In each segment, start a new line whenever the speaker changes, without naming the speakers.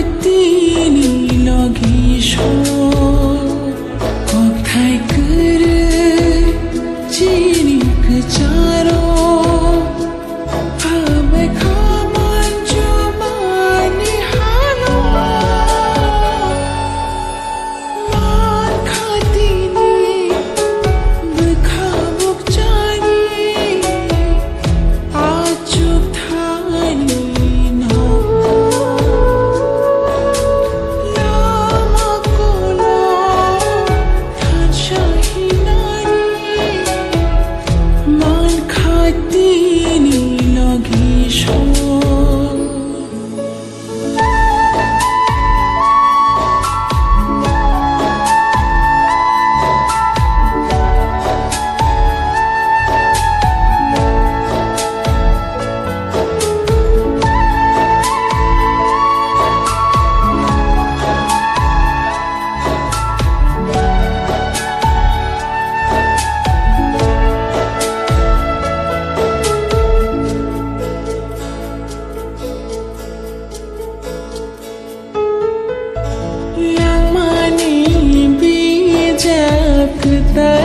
खाती लगी शो कोथाय कर चीनी कचारो हमें खामान जो मानी हालो मान खाती बखा बुक जानी आचुक थानी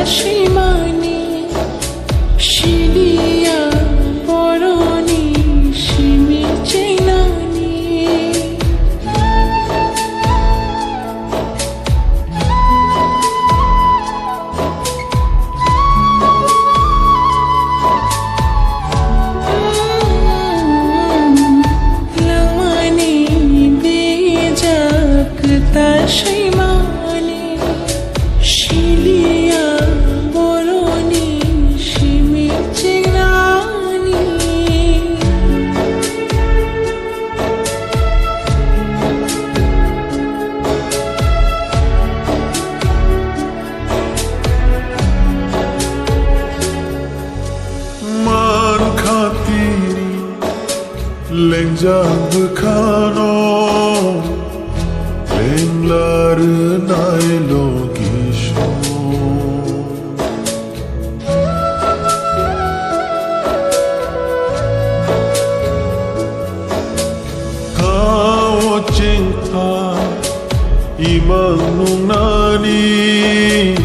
Shimani, Shilia, Boroni, Shimi Chinani. Lamani, Bijak, Tashimani, Shilia.
Lengjang bekano lenglar nai logisho Kau cinta imang nung nani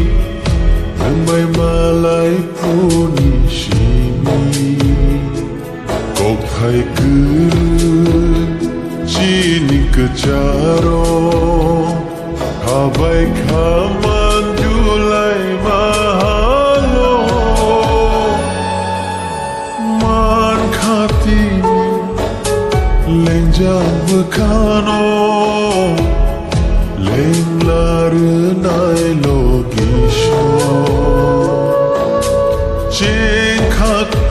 Lembay malay punishimi Kothai chini kacharo habai khaman julai mahalo man khati lengjang bekano lenglar nai logisho ching khat